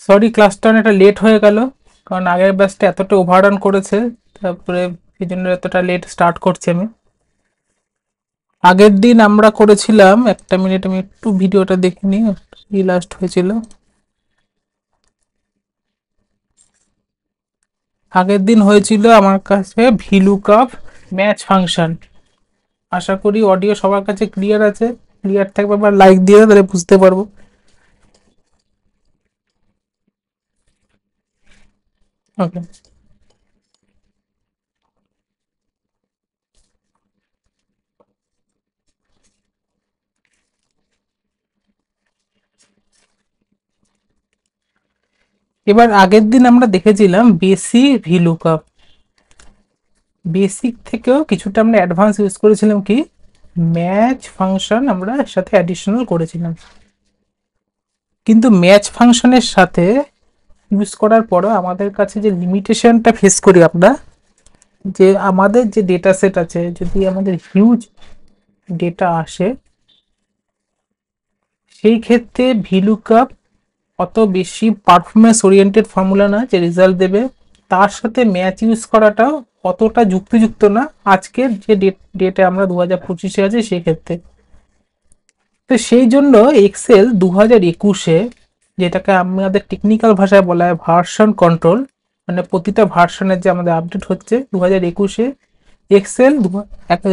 Sorry ক্লাসটা অনেকটা late হয়ে গেল, কারণ আগের ব্যাচটা এতটা ওভাররান করেছে, তারপরে এই জন্য এতটা লেট স্টার্ট করছি আমি। আগের দিন আমরা করেছিলাম, একটা মিনিট আমি একটু ভিডিওটা দেখে নিই কি লাস্ট হয়েছিল। আগের দিন হয়েছিল আমার কাছে ভিলুকাপ ম্যাচ ফাংশন। আশা করি অডিও সবার কাছে ক্লিয়ার আছে। ক্লিয়ার থাকবে আবার লাইক দিয়ে দাও, তাহলে বুঝতে পারবো। ওকে, এবার আগের দিন আমরা দেখেছিলাম বেসি ভিলুকাপ। বেসিক থেকেও কিছুটা আমরা অ্যাডভান্স ইউজ করেছিলাম কি ম্যাচ ফাংশন, আমরা এর সাথে অ্যাডিশনাল করেছিলাম। কিন্তু ম্যাচ ফাংশনের সাথে ইউজ করার পরও আমাদের কাছে যে লিমিটেশনটা ফেস করি আমরা, যে আমাদের যে ডেটা সেট আছে, যদি আমাদের হিউজ ডেটা আসে, সেই ক্ষেত্রে ভিলুকাপ অত বেশি পারফরমেন্স ওরিয়েন্টেড ফর্মুলা না যে রেজাল্ট দেবে। তার সাথে ম্যাচ ইউজ করাটাও অতটা যুক্তিযুক্ত না আজকের যে ডেটে আমরা 2025-এ আছে সেক্ষেত্রে। তো সেই জন্য এক্সেল 2021-এ, যেটাকে আমাদের টেকনিক্যাল ভাষায় বলা হয় ভার্সন কন্ট্রোল, মানে প্রতিটা ভার্সনের যে আমাদের আপডেট হচ্ছে 2021-এ, এক্সেল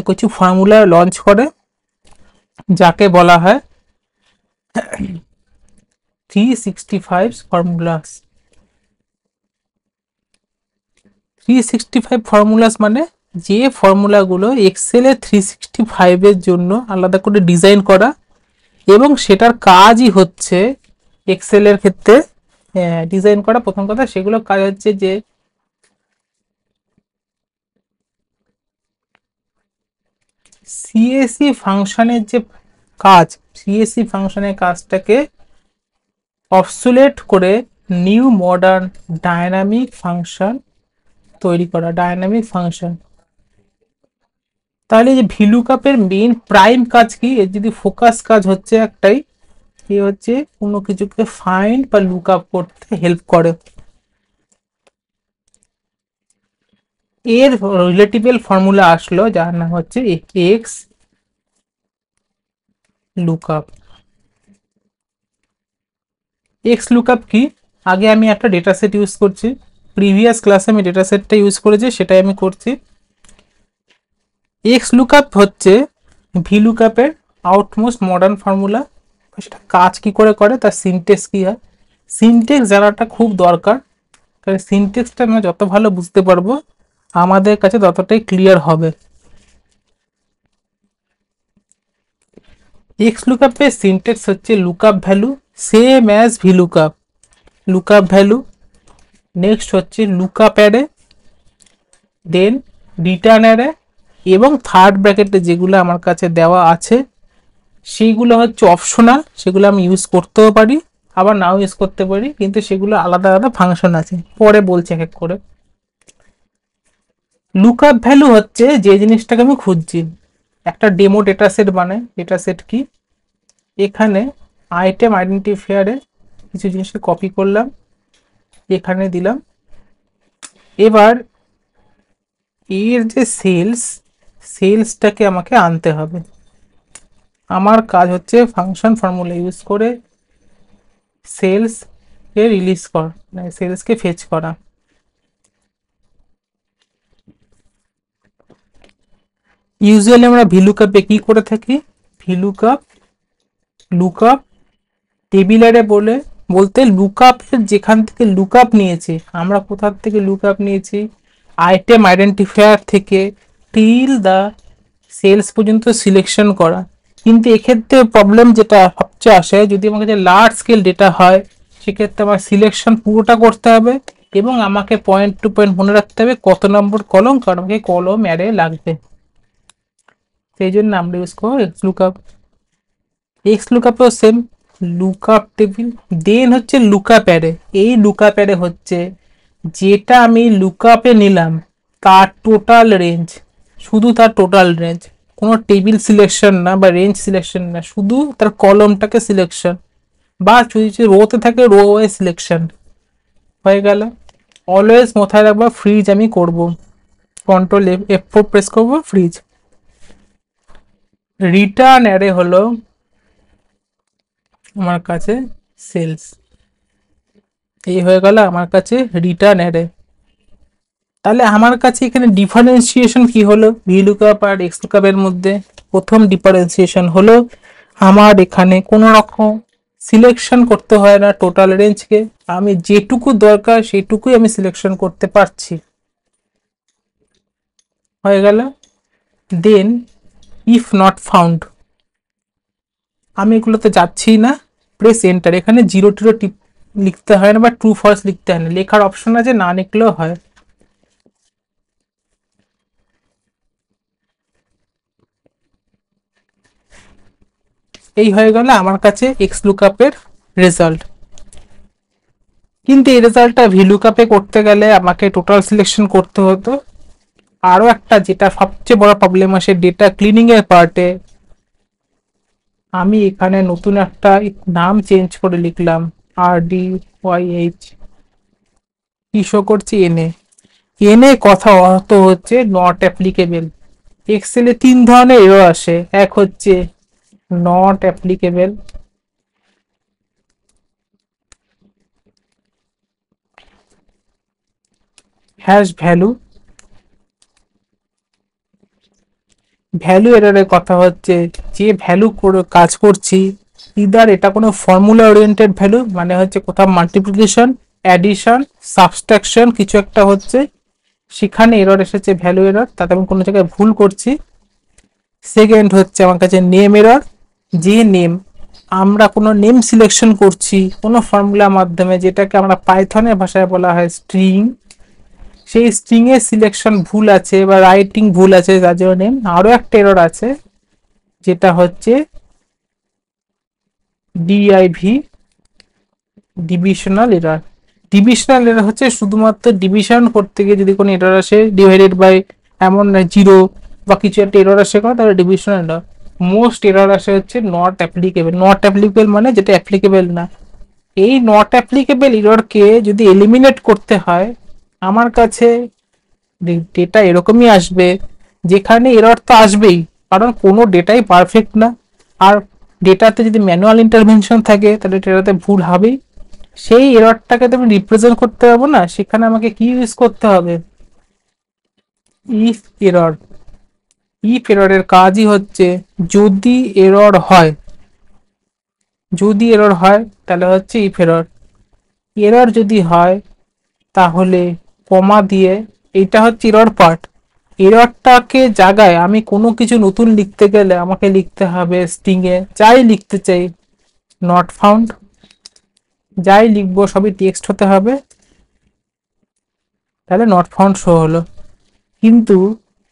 কিছু ফর্মুলা লঞ্চ করে, যাকে বলা হয় 365 ফর্মুলাস। 365 ফর্মুলাস মানে যে ফর্মুলাগুলো এক্সেলে 365-এর জন্য আলাদা করে ডিজাইন করা, এবং সেটার কাজই হচ্ছে এক্সেলের ক্ষেত্রে ডিজাইন করা। প্রথম কথা, সেগুলো কাজ হচ্ছে যে সিএসসি ফাংশনের যে কাজ, সিএসসি ফাংশনের কাজটাকে অবসোলেট করে নিউ মডার্ন ডায়নামিক ফাংশন তৈরি করা, ডায়নামিক ফাংশন। তাহলে যে ভিলুকাপের মেইন প্রাইম কাজ কি, এর যদি ফোকাস কাজ হচ্ছে একটাই, কি হচ্ছে কোনো কিছুকে ফাইন্ড বা লুক আপ করতে হেল্প করে। এর রিলেটিভেল ফর্মুলা আসলো যার নাম হচ্ছে এক্স লুকআপ। এক্স লুকআপ কি, আগে আমি একটা ডেটা সেট ইউজ করছি, প্রিভিয়াস ক্লাসে আমি ডেটা সেটটা ইউজ করেছি, সেটাই আমি করছি। এক্স লুকআপ হচ্ছে ভি লুকআপের আউটমোস্ট মডার্ন ফর্মুলা। সেটা কাজ কি করে করে, তার সিনটেক্স কি হয়, সিনটেক্স জানাটা খুব দরকার, কারণ সিনটেক্সটা আমরা যত ভালো বুঝতে পারবো আমাদের কাছে ততটাই ক্লিয়ার হবে। এক্স লুকআপের সিনটেক্স হচ্ছে lookup value same as V lookup, lookup value, next হচ্ছে lookup array, then return array, এবং থার্ড ব্র্যাকেটে যেগুলো আমার কাছে দেওয়া আছে সেইগুলো হচ্ছে অপশনাল, সেগুলো আমি ইউজ করতেও পারি আবার নাও ইউজ করতে পারি, কিন্তু সেগুলো আলাদা আলাদা ফাংশন আছে, পরে বলছি এক এক করে। লুকআপ ভ্যালু হচ্ছে যে জিনিসটাকে আমি খুঁজছি। একটা ডেমো ডেটা সেট বানাই, ডেটা সেট কি, এখানে আইটেম আইডেন্টিফায়ারে কিছু জিনিসকে কপি করলাম, এখানে দিলাম। এবার এর যে সেলসটাকে আমাকে আনতে হবে। আমার কাজ হচ্ছে ফাংশন ফর্মুলা ইউজ করে সেলস কে রিলিজ কর, মানে সেলসকে ফেচ করা। ইউজুয়ালি আমরা ভিলুকাপে কি করে থাকি, ভিলুকাপ লুকআপ টেবিল অ্যারে বলতে লুকআপের যেখান থেকে লুকআপ নিয়েছি, আমরা কোথা থেকে লুকআপ নিয়েছি, আইটেম আইডেন্টিফায়ার থেকে টিল দা সেলস পর্যন্ত সিলেকশন করা। কিন্তু এক্ষেত্রে প্রবলেম যেটা সবচেয়ে আসে, যদি আমার কাছে লার্জ স্কেল ডেটা হয় সেক্ষেত্রে আমার সিলেকশন পুরোটা করতে হবে, এবং আমাকে পয়েন্ট টু পয়েন্ট মনে রাখতে হবে কত নম্বর কলম, কারণ আমাকে কলম অ্যারে লাগবে। সেই জন্য আমরা ইউজ করবো এক্স লুকআপ। এক্স লুকআপেও সেম, লুকআপ টেবিল, দেন হচ্ছে লুকআপ অ্যারে। এই লুকআপ অ্যারে হচ্ছে যেটা আমি লুকআপে নিলাম তার টোটাল রেঞ্জ, শুধু তার টোটাল রেঞ্জ, কোনো টেবিল সিলেকশন না বা রেঞ্জ সিলেকশন না, শুধু তার কলমটাকে সিলেকশন, বা যদি রোতে থাকে রো ওয়াইজ সিলেকশন। হয়ে গেল। অলওয়েজ মাথায় রাখবা ফ্রিজ আমি করব, কন্ট্রোল F4 প্রেস করব, ফ্রিজ। রিটার্ন অ্যারে হলো আমার কাছে সেলস। এই হয়ে গেল আমার কাছে রিটার্ন অ্যারে। তাহলে আমার কাছে এখানে ডিফারেন্সিয়েশন কি হলো ভিলুকআপ আর এক্সলুকআপ এর মধ্যে? প্রথম ডিফারেন্সিয়েশন হলো আমার এখানে কোনো রকম সিলেকশন করতে হয় না টোটাল রেঞ্জকে, আমি যেটুকু দরকার সেটুকুই আমি সিলেকশন করতে পারছি। হয়ে গেল। দেন ইফ নট ফাউন্ড, আমি এগুলোতে যাচ্ছি না, প্রেস এন্টার। এখানে জিরো টিরো টিপ লিখতে হয় না বা ট্রু ফলস লিখতে হয় না, লেখার অপশন আছে, না লিখলেও হয়। এই হয়ে গেল আমার কাছে এক্স লুকআপের রেজাল্ট। কিন্তু এই রেজাল্টটা ভিলুকআপে করতে গেলে আমাকে টোটাল সিলেকশন করতে হতো। আরও একটা যেটা সবচেয়ে বড় প্রবলেম আসে ডেটা ক্লিনিং এর পার্টে, আমি এখানে নতুন একটা নাম চেঞ্জ করে লিখলাম RDYH, কি শো করছি এনএ। এনএ কথা অর্থ হচ্ছে নট অ্যাপ্লিকেবল। এক্সেলে তিন ধরনের এরর আসে, এক হচ্ছে not applicable, hash value. Value এররের কথা হচ্ছে যে ভ্যালু করে কাজ করছি, ইদার এটা কোনো ফর্মুলা ওরিয়েন্টেড ভ্যালু, মানে হচ্ছে কোথাও মাল্টিপ্লিকেশন, অ্যাডিশন, সাবস্ট্রাকশন কিছু একটা হচ্ছে, সেখানে এরর এসেছে ভ্যালু এরর, তাতে আমি কোনো জায়গায় ভুল করছি। সেকেন্ড হচ্ছে আমার কাছে নেম এরর, যে নেম আমরা কোনো নেম সিলেকশন করছি কোনো ফর্মুলার মাধ্যমে, যেটাকে আমরা পাইথনের ভাষায় বলা হয় স্ট্রিং, সেই স্ট্রিং এর সিলেকশন ভুল আছে বা রাইটিং ভুল আছে, তার জন্য নেম। আরো একটা এরর আছে যেটা হচ্ছে DIV, divisional error. Divisional error হচ্ছে শুধুমাত্র ডিভিশন করতে গিয়ে যদি কোনো এরর আসে, ডিভাইডেড বাই এমন জিরো বা কিছু একটা এরর আসে কোনো, তাহলে ডিভিশনাল এরর। মোস্ট এরর আসে হচ্ছে নট অ্যাপ্লিকেবল। নট অ্যাপ্লিকেবল মানে যেটা অ্যাপ্লিকেবল না। এই নট অ্যাপ্লিকেবল এররকে যদি এলিমিনেট করতে হয়, আমার কাছে ডেটা এরকমই আসবে, যেখানে এরর তো আসবেই, কারণ কোনো ডেটাই পারফেক্ট না। আর ডেটাতে যদি ম্যানুয়াল ইন্টারভেনশন থাকে তাহলে ডেটাতে ভুল হবেই। সেই এররটাকে তো আমি রিপ্রেজেন্ট করতে পারবো না, সেখানে আমাকে কি ইউজ করতে হবে? If error. ইফ এররের কাজই হচ্ছে যদি এরর হয়, যদি এরর হয় তাহলে হচ্ছে ইফ এরর। এরর যদি হয় তাহলে কমা দিয়ে, এইটা হচ্ছে এরর পার্ট। এররটাকে জায়গায় আমি কোনো কিছু নতুন লিখতে গেলে আমাকে লিখতে হবে স্ট্রিং এ যাই লিখতে চাই, নট ফাউন্ড, যাই লিখবো সবই টেক্সট হতে হবে, তাহলে নট ফাউন্ড শো হলো। কিন্তু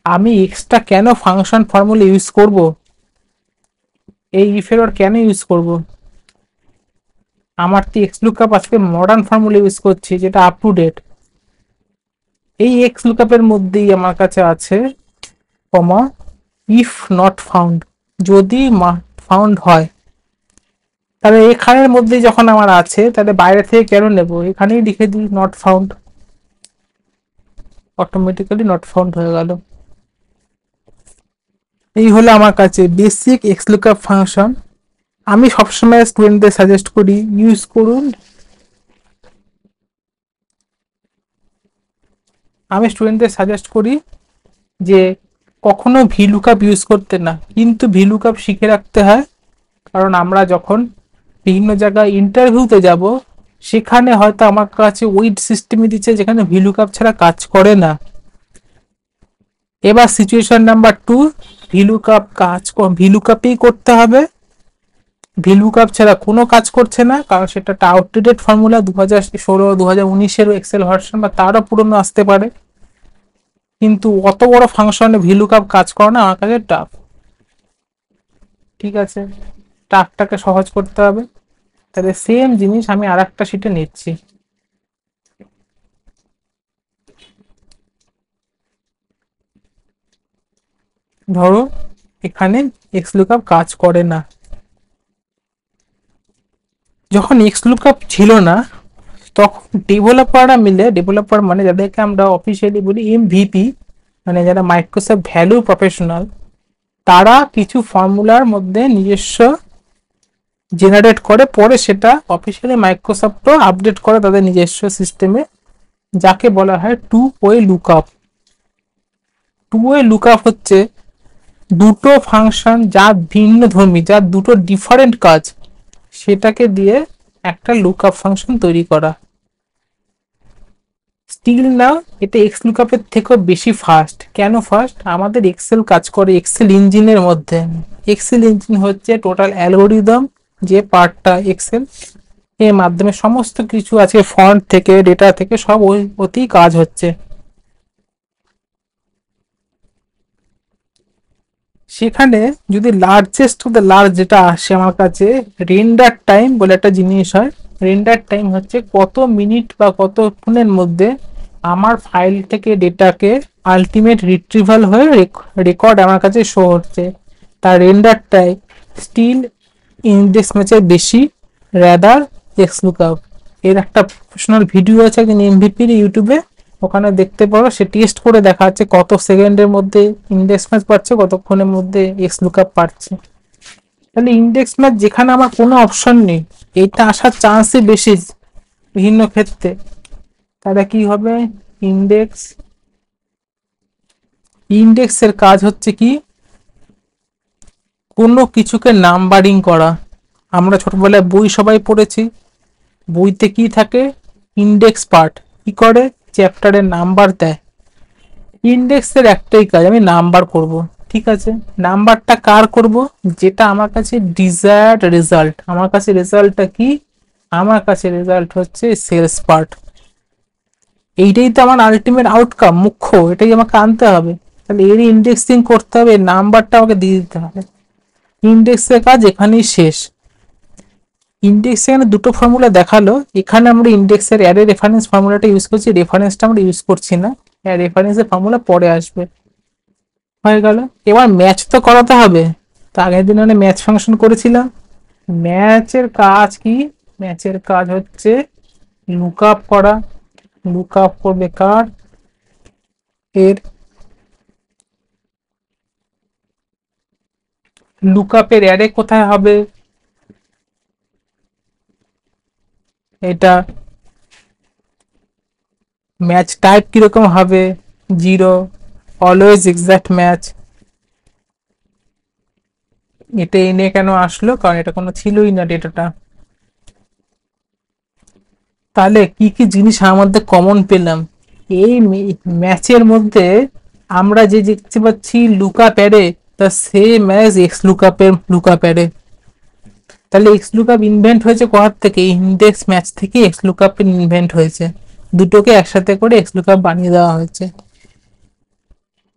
আমি এক্সট্রা কেন ফাংশন ফর্মুলা ইউজ করব? এই ইফ এরর কেন ইউজ করব? আমার তো এক্স লুকআপ আজকে মডার্ন ফর্মুলা ইউজ করছি যেটা আপ টু ডেট। এই এক্স লুকআপের মধ্যেই আমার কাছে আছে কমা ইফ নট ফাউন্ড, যদি ফাউন্ড হয়। তাহলে এখানের মধ্যে যখন আমার আছে তাহলে বাইরে থেকে কেন নেব, এখানেই লিখে দিই not found, automatically not found হয়ে গেল। এই হলো আমার কাছে বেসিক এক্স লুকআপ ফাংশন। আমি সবসময় স্টুডেন্টদের সাজেস্ট করি ইউজ করুন, আমি স্টুডেন্টদের সাজেস্ট করি যে কখনো ভিলুকআপ ইউজ করতে না, কিন্তু ভিলুকআপ শিখে রাখতে হয়। কারণ আমরা যখন বিভিন্ন জায়গায় ইন্টারভিউতে যাব, সেখানে হয়তো আমার কাছে ওই সিস্টেমই দিচ্ছে যেখানে ভিলুকআপ ছাড়া কাজ করে না। এবার সিচুয়েশন নাম্বার 2, ভিলুকআপ ভিলুকআপই করতে হবে, ভিলুকআপ ছাড়া কোনো কাজ করছে না, কারণ সেটা একটা আউটডেটেড ফর্মুলা, 2016 2019-এর এক্সেল ভার্সন বা তারও পুরনো আসতে পারে। কিন্তু অত বড় ফাংশনে ভিলুকআপ কাজ করে না, আমার কাছে টাফ। ঠিক আছে, টাফটাকে সহজ করতে হবে। তাহলে সেম জিনিস আমি আর একটা শিটে নিচ্ছি। ধরো এখানে এক্স লুকআপ কাজ করে না। যখন এক্স লুকআপ ছিল না তখন ডেভেলপাররা মিলে, ডেভেলপার মানে যাদেরকে আমরা অফিসিয়ালি বলি এমভিপি, মানে যারা মাইক্রোসফট ভ্যালু প্রফেশনাল, তারা কিছু ফর্মুলার মধ্যে নিজস্ব জেনারেট করে, পরে সেটা অফিসিয়ালি মাইক্রোসফটও আপডেট করে তাদের নিজস্ব সিস্টেমে, যাকে বলা হয় two way lookup. Two way lookup হচ্ছে দুটো ফাংশন যা ভিন্ন ধর্মী, যার দুটো ডিফারেন্ট কাজ, সেটাকে দিয়ে একটা লুকআপ ফাংশন তৈরি করা। স্টিল না, এটা এক্স লুকআপের থেকেও বেশি ফাস্ট। কেন ফাস্ট? আমাদের এক্সেল কাজ করে এক্সেল ইঞ্জিনের মধ্যে। এক্সেল ইঞ্জিন হচ্ছে টোটাল অ্যালগোরিদম, যে পার্টটা এক্সেল এর মাধ্যমে সমস্ত কিছু আছে, ফন্ট থেকে ডেটা থেকে সব ওতেই কাজ হচ্ছে। সেখানে যদি লার্জেস্ট অফ দ্য লার্জ যেটা আসে আমার কাছে, রেন্ডার টাইম বলে একটা জিনিস হয়। রেন্ডার টাইম হচ্ছে কত মিনিট বা কতক্ষণের মধ্যে আমার ফাইল থেকে ডেটাকে আলটিমেট রিট্রিভাল হয়ে রেকর্ড আমার কাছে শো হচ্ছে। তার রেন্ডার টাইম স্টিল ইন্ডেক্স ম্যাচের বেশি, রাদার এক্স লুকআপ। এর একটা প্রফেশনাল ভিডিও আছে একদিন এমভিপির ইউটিউবে, ওখানে দেখতে পারো। সে টেস্ট করে দেখা যাচ্ছে কত সেকেন্ডের মধ্যে ইন্ডেক্স ম্যাচ পাচ্ছে, কতক্ষণের মধ্যে এক্স লুকআপ পাচ্ছে। তাহলে ইন্ডেক্স ম্যাচ যেখানে আমার কোনো অপশন নেই, এটা আসার চান্সই বেশি বিভিন্ন ক্ষেত্রে। তাহলে কি হবে? ইন্ডেক্স, ইন্ডেক্সের কাজ হচ্ছে কি, কোনো কিছুকে নাম্বারিং করা। আমরা ছোটবেলায় বই সবাই পড়েছি, বইতে কি থাকে? ইন্ডেক্স পার্ট কি করে? চ্যাপ্টারের নাম্বার দেয়। ইন্ডেক্সের একটাই কাজ, আমি নাম্বার করব। ঠিক আছে, নাম্বারটা কার করব? যেটা আমার কাছে ডিজায়ার্ড রেজাল্ট। আমার কাছে রেজাল্টটা কি? আমার কাছে রেজাল্ট হচ্ছে সেলস পার্ট। এইটাই তো আমার আলটিমেট আউটকাম, মুখ্য, এটাই আমাকে আনতে হবে। তাহলে এর ইন্ডেক্সিং করতে হবে, নাম্বারটা আমাকে দিয়ে দিতে হবে। ইন্ডেক্সের কাজ এখানেই শেষ। ইন্ডেক্স এখানে দুটো ফর্মুলা দেখালো, এখানে আমরা ইন্ডেক্সের অ্যারে রেফারেন্স ফর্মুলাটা ইউজ করছি, রেফারেন্সটা আমরা ইউজ করছি না। রেফারেন্সের ফর্মুলা পরে আসবে। হয়ে গেল। এবার ম্যাচ তো করাতে হবে। তো আগের দিন মানে ম্যাচ ফাংশন করেছিলাম। ম্যাচের কাজ কি? ম্যাচের কাজ হচ্ছে লুকআপ করা। লুকআপ করবে কার? এর লুকআপের অ্যারে কোথায় হবে? এটা ম্যাচ টাইপ কিরকম হবে? Zero, always exact match. এটা এনে কেন আসলো? কারণ এটা কোনো ছিলই না ডেটাটা। তাহলে কি কি জিনিস আমার মধ্যে কমন পেলাম? এই ম্যাচের মধ্যে আমরা যে দেখতে পাচ্ছি লুকআপ অ্যারে, তা সেম অ্যাজ এক্স লুকআপের লুকআপ অ্যারে। তাহলে এক্স লুকআপ ইনভেন্ট হয়েছে কোথার থেকে? ইন্ডেক্স ম্যাচ থেকে এক্স লুকআপের ইনভেন্ট হয়েছে। দুটোকে একসাথে করে এক্স লুকআপ বানিয়ে দেওয়া হয়েছে।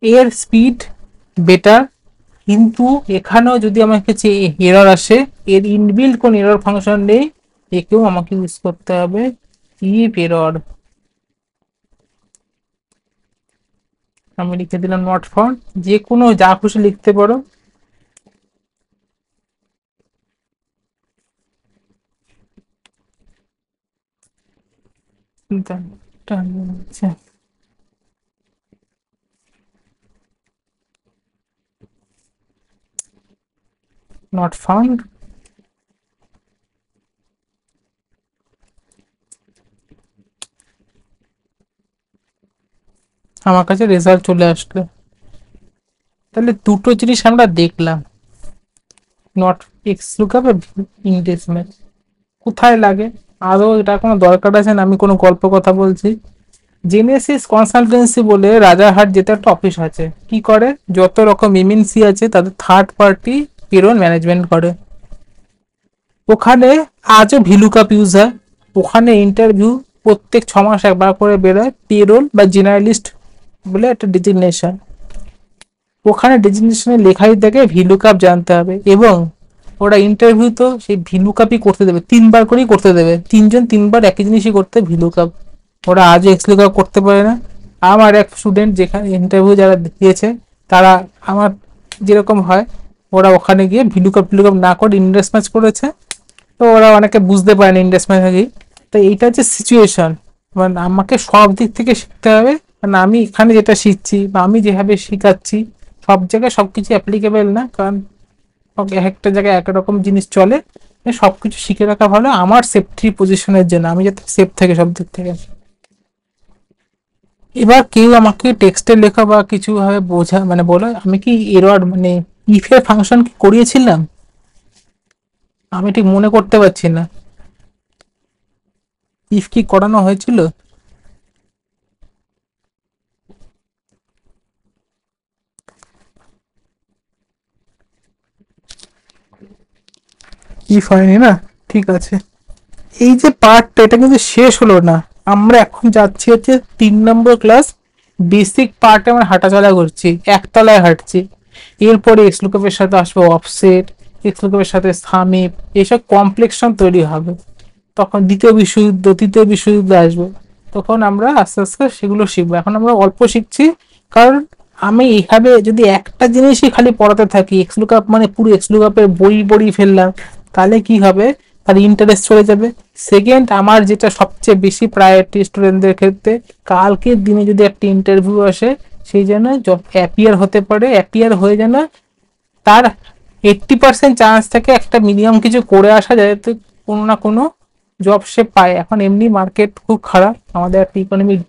এর স্পিড বেটার, কিন্তু এখানেও যদি আমার কাছে এরর আসে, এর ইনবিল্ট কোন এরর ফাংশন নেই, একেও আমাকে ইউজ করতে হবে ইফ এরর। আমি লিখে দিলাম নট ফাউন্ড, যে কোনো যা খুশি লিখতে পারো। Not found. আমার কাছে রেজাল্ট চলে আসলো। তাহলে দুটো জিনিস আমরা দেখলাম, not x lookup index match কোথায় লাগে। আদৌ এটা কোনো দরকার আছে না? আমি কোনো গল্প কথা বলছি। জেনেসিস কনসালটেন্সি বলে রাজারহাট যেতে একটা অফিস আছে, কি করে? যত রকম এমএনসি আছে তাদের থার্ড পার্টি পেরোল ম্যানেজমেন্ট করে। ওখানে আজও ভিলুকাপ ইউজ হয়। ওখানে ইন্টারভিউ প্রত্যেক 6 মাস একবার করে বেরোয়, পেরোল বা জেনারেলিস্ট বলে একটা ডেজিগনেশন। ওখানে ডেজিগনেশনে লেখাই থাকে ভিলুকাপ জানতে হবে, এবং ওরা ইন্টারভিউ তো সেই ভিলুকাপই করতে দেবে, 3বার করেই করতে দেবে। 3জন 3বার একই জিনিসই করতে, ভিলুকাপ। ওরা আজও এক্স লুকআপ করতে পারে না। আমার এক স্টুডেন্ট যেখানে ইন্টারভিউ যারা দিয়েছে, তারা আমার যেরকম হয়, ওরা ওখানে গিয়ে ভিলুকাপ না করে ইন্ডেক্স ম্যাচ করেছে। তো ওরা অনেকে বুঝতে পারেনি ইন্ডেক্স ম্যাচ কি। তো এইটা হচ্ছে সিচুয়েশন, মানে আমাকে সব দিক থেকে শিখতে হবে। মানে আমি এখানে যেটা শিখছি বা আমি যেভাবে শিখাচ্ছি সব জায়গায় সবকিছু অ্যাপ্লিকেবল না, কারণ এক একটা জায়গায় একরকম জিনিস চলে। সবকিছু শিখে রাখা ভালো আমার সেফটি পজিশনের জন্য, আমি যাতে সেফ থাকে সব দিক থেকে। এবার কেউ আমাকে টেক্সটে লেখা বা কিছু ভাবে বোঝা মানে বলে আমি কি এরর মানে ইফের ফাংশন কি করিয়েছিলাম, আমি ঠিক মনে করতে পারছি না। ইফ কি করানো হয়েছিল? ইফ হয়নি না, ঠিক আছে। এই যে পার্টটা এটা কিন্তু শেষ হলো না, আমরা এখন যাচ্ছি হচ্ছে 3 নম্বর ক্লাস। বেসিক পার্টে আমরা হাঁটাচলা করছি, একতলায় হাঁটছি। এরপরে এক্সলুকেপের সাথে আসবে অফসেট, এক্সলুকেপের সাথে সামিপ, এইসব কমপ্লেক্সন তৈরি হবে। তখন দ্বিতীয় বিশ্বযুদ্ধ, তৃতীয় বিশ্বযুদ্ধ আসবে, তখন আমরা আস্তে আস্তে সেগুলো শিখবো। এখন আমরা অল্প শিখছি, কারণ আমি এইভাবে যদি একটা জিনিসই খালি পড়াতে থাকি, এক্সলুকাপ মানে পুরো এক্সলুকাপের বই পড়ি ফেললাম, তাহলে কি হবে, তার ইন্টারেস্ট চলে যাবে। সেকেন্ড, আমার যেটা সবচেয়ে বেশি প্রায়োরিটি স্টুডেন্টদের ক্ষেত্রে, কালকের দিনে যদি একটা ইন্টারভিউ আসে, সেই জন্য অ্যাপিয়ার হতে পারে, অ্যাপিয়ার হয়ে যেন তার 80% চান্স থাকে একটা মিনিমাম কিছু করে আসা যায়, তো কোনো না কোনো জব সে পায়। এখন এমনি মার্কেট খুব খারাপ, আমাদের একটা ইকোনমিক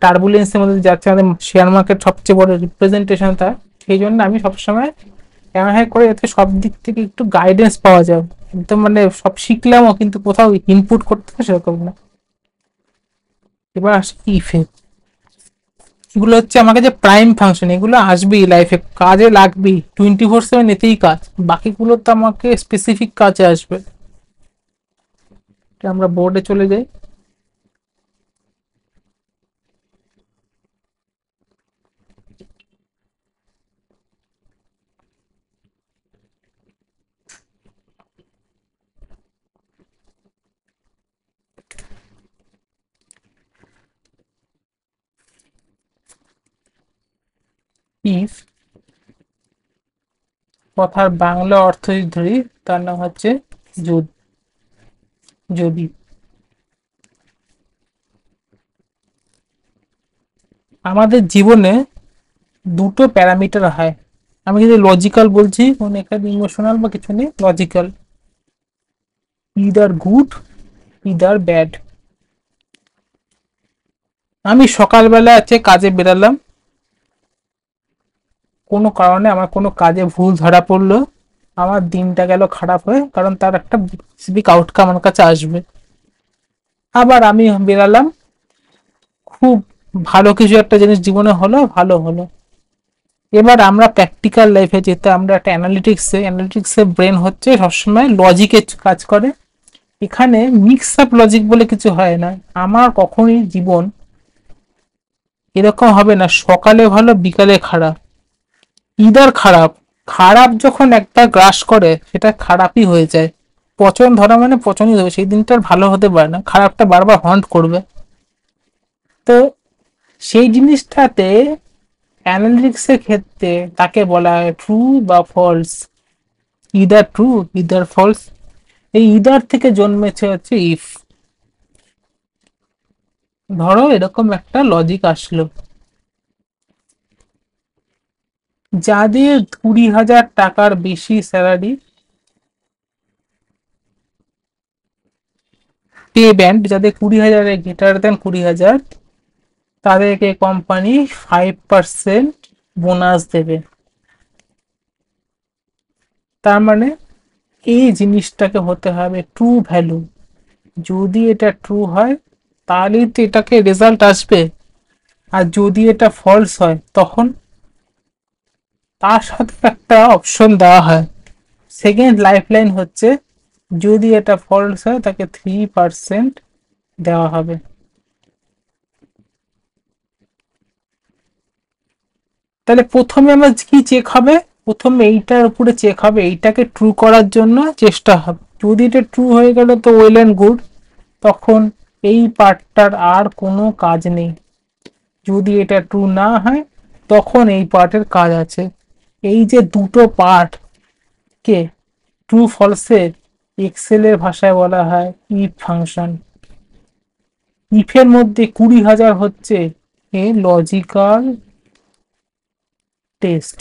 টার্বুলেন্সের মধ্যে যাচ্ছে, আমাদের শেয়ার মার্কেট সবচেয়ে বড় রিপ্রেজেন্টেশন তার। সেই জন্য আমি সবসময় এমন করে যাতে সব দিক থেকে একটু গাইডেন্স পাওয়া যায়। একদম মানে সব শিখলামও কিন্তু কোথাও ইনপুট করতে হবে সেরকম না। এবার আসি ইফেক্ট। এগুলো হচ্ছে আমার কাছে প্রাইম ফাংশন, এগুলো আসবেই লাইফে, কাজে লাগবেই, 24/7 এতেই কাজ। বাকিগুলো তো আমাকে স্পেসিফিক কাজে আসবে। আমরা বোর্ডে চলে যাই। ইফ কথার বাংলা অর্থ যদি ধরি, তার নাম হচ্ছে যদি। আমাদের জীবনে দুটো প্যারামিটার হয়, আমি যদি লজিক্যাল বলছি, কোনো এখানে ইমোশনাল বা কিছু নেই, logical. Either good, either bad. আমি সকালবেলা আছে কাজে বেরালাম, কোনো কারণে আমার কোনো কাজে ভুল ধরা পড়লো, আমার দিনটা গেল খারাপ হয়ে, কারণ তার একটা স্পেসিফিক আউটকাম আমার কাছে আসবে। আবার আমি বেরালাম, খুব ভালো কিছু একটা জিনিস জীবনে হলো, ভালো হলো। এবার আমরা প্র্যাকটিক্যাল লাইফে যেতে, আমরা একটা অ্যানালিটিক্সে ব্রেন হচ্ছে সবসময় লজিকে কাজ করে। এখানে মিক্স আপ লজিক বলে কিছু হয় না। আমার কখনই জীবন এরকম হবে না সকালে ভালো বিকালে খারাপ, ইদার খারাপ। খারাপ যখন একটা গ্রাস করে সেটা খারাপই হয়ে যায়। পচন ধরা মানে পচনই হবে, সেই দিনটা আর ভালো হতে পারে না, খারাপটা বারবার হন্ট করবে। তো সেই জিনিসটাতে অ্যানালিটিক্সের ক্ষেত্রে তাকে বলা হয় ট্রু বা false, either true either false. এই ইদার থেকে জন্মেছে হচ্ছে ইফ। ধরো এরকম একটা লজিক আসলো, যাদের 20,000 টাকার বেশি স্যালারি, পে ব্যান্ড যাদের 20,000-এর গ্রেটার দেন 20,000, তাদেরকে কোম্পানি 5% বোনাস দেবে। তার মানে এই জিনিসটাকে হতে হবে ট্রু ভ্যালু। যদি এটা ট্রু হয় তাহলেই তো এটাকে রেজাল্ট আসবে, আর যদি এটা ফলস হয় তখন তার সাথে একটা অপশন দেওয়া হয়। সেকেন্ড লাইফ লাইন হচ্ছে, যদি এটা ফলস হয় তাকে 3% দেওয়া হবে। তাহলে প্রথমে আমার কি চেক হবে, প্রথমে এইটার উপরে চেক হবে, এইটাকে ট্রু করার জন্য চেষ্টা হবে। যদি এটা ট্রু হয়ে গেল তো ওয়েল অ্যান্ড গুড, তখন এই পার্টটার আর কোনো কাজ নেই। যদি এটা ট্রু না হয় তখন এই পার্টের কাজ আছে। এই যে দুটো পার্ট কে ট্রু ফলসের এক্সেলের ভাষায় বলা হয় ইফ ফাংশন। ইফের মধ্যে 20,000 হচ্ছে এ লজিক্যাল টেস্ট।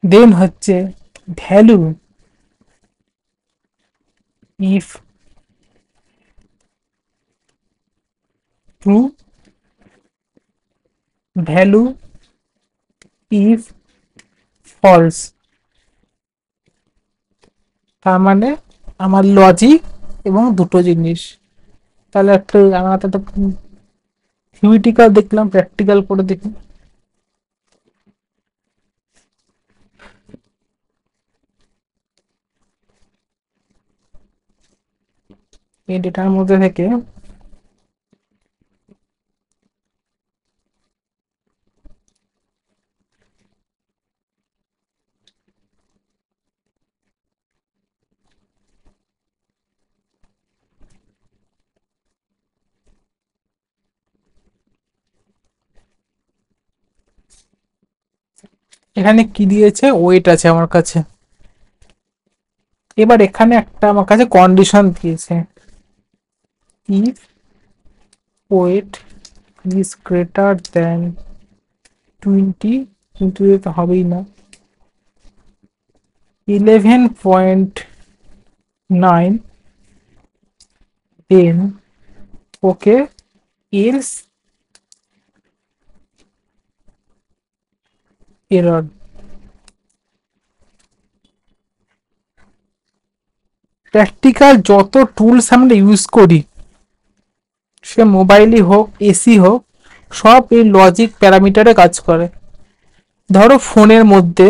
দেন হচ্ছে value if true, value if false. তার মানে আমার লজিক এবং দুটো জিনিস। তাহলে একটা আমরা তো থিওরিটিক্যাল দেখলাম, প্র্যাকটিক্যাল করে দেখি। এই ডেটার মধ্যে থেকে এখানে কি দিয়েছে, ওয়েট আছে আমার কাছে। এবার এখানে একটা আমার কাছে কন্ডিশন দিয়েছে, if weight is greater than 20, কিন্তু এটা হবেই না, 11.9, then okay, else error. Practical যত টুলস আমরা ইউজ করি, সে মোবাইলই হোক এসি হোক, সব এই লজিক প্যারামিটারে কাজ করে। ধরো ফোনের মধ্যে,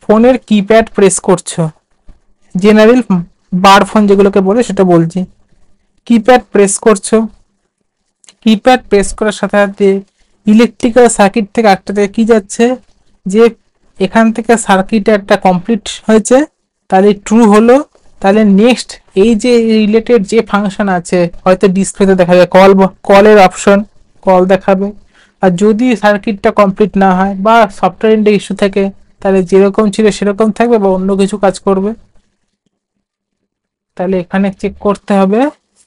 ফোনের কিপ্যাড প্রেস করছো, জেনারেল বার ফোন যেগুলোকে বলে সেটা বলছি, কিপ্যাড প্রেস করছো, কিপ্যাড প্রেস করার সাথে সাথে ইলেকট্রিক্যাল সার্কিট থেকে একটা থেকে কি যাচ্ছে, যে এখান থেকে সার্কিট একটা কমপ্লিট হয়েছে, তাহলে ট্রু হলো। তাহলে নেক্সট এই যে রিলেটেড যে ফাংশন আছে, হয়তো ডিসপ্লেতে দেখা যাবে কল, কলের অপশন, কল দেখাবে। আর যদি সার্কিটটা কমপ্লিট না হয় বা সফটওয়্যার ইস্যু থাকে, তাহলে যেরকম ছিল সেরকম থাকবে বা অন্য কিছু কাজ করবে। তাহলে এখানে চেক করতে হবে,